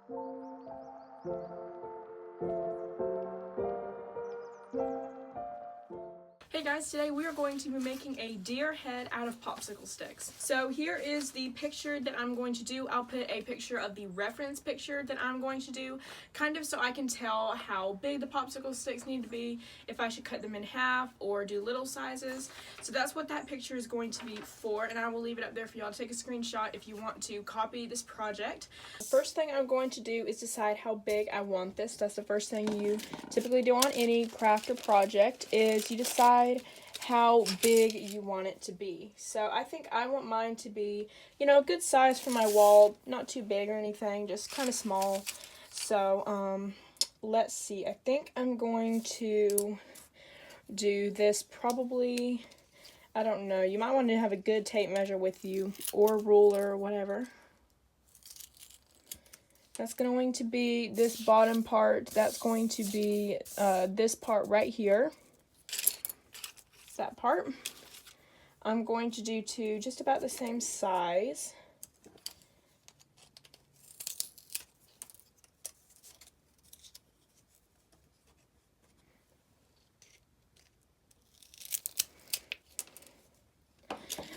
Hey guys, today we are going to be making a deer head out of popsicle sticks. So here is the picture that I'm going to do. I'll put a picture of the reference picture that I'm going to do, kind of so I can tell how big the popsicle sticks need to be, if I should cut them in half or do little sizes. So that's what that picture is going to be for, and I will leave it up there for y'all to take a screenshot if you want to copy this project. The first thing I'm going to do is decide how big I want this. That's the first thing you typically do on any craft or project, is you decide how big you want it to be. So I think I want mine to be, you know, a good size for my wall, not too big or anything, just kind of small. So let's see, I think I'm going to do this probably, I don't know, you might want to have a good tape measure with you or ruler or whatever. That's going to be this bottom part. That's going to be this part right here. That part. I'm going to do two just about the same size.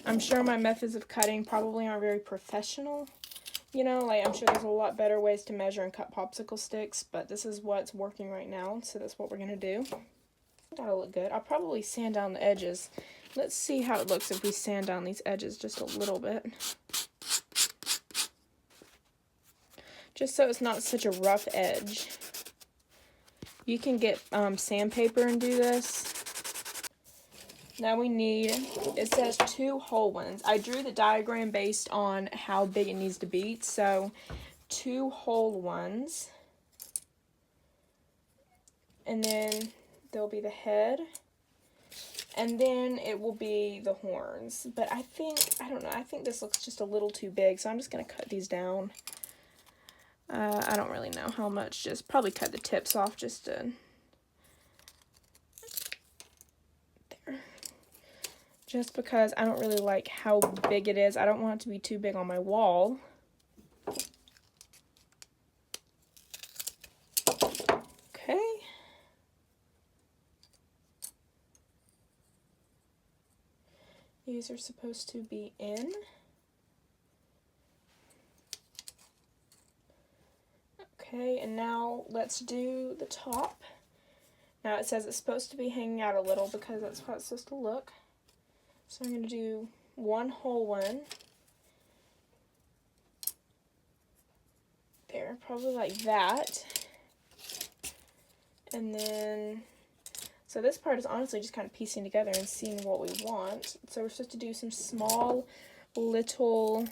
I'm sure my methods of cutting probably aren't very professional. You know, like, I'm sure there's a lot better ways to measure and cut popsicle sticks, but this is what's working right now, so that's what we're going to do. That'll look good. I'll probably sand down the edges. Let's see how it looks if we sand down these edges just a little bit. Just so it's not such a rough edge. You can get sandpaper and do this. Now we need, it says 2 whole ones. I drew the diagram based on how big it needs to be, so 2 whole ones. And then there'll be the head, and then it will be the horns. But I don't know, I think this looks just a little too big, so I'm just going to cut these down. I don't really know how much, just probably cut the tips off just to, there. Just because I don't really like how big it is. I don't want it to be too big on my wall. Okay. These are supposed to be in. Okay, and now let's do the top. Now it says it's supposed to be hanging out a little because that's how it's supposed to look. So I'm going to do 1 whole one. There, probably like that. And then, so this part is honestly just kind of piecing together and seeing what we want. So we're supposed to do some small little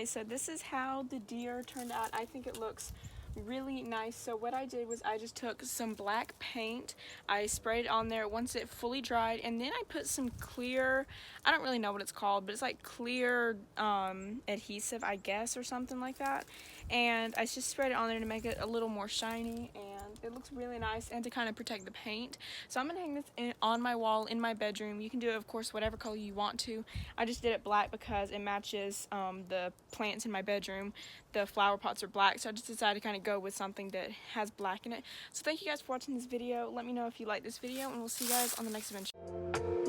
Okay, so this is how the deer turned out. I think it looks really nice. So what I did was I just took some black paint, I sprayed it on there once it fully dried, and then I put some clear, I don't really know what it's called, but it's like clear adhesive, I guess, or something like that, and I just sprayed it on there to make it a little more shiny, and it looks really nice, and to kind of protect the paint. So I'm gonna hang this on my wall in my bedroom. You can do it, of course, whatever color you want to. I just did it black because it matches the plants in my bedroom. The flower pots are black, so I just decided to kind of go with something that has black in it. So thank you guys for watching this video. Let me know if you like this video, and we'll see you guys on the next adventure.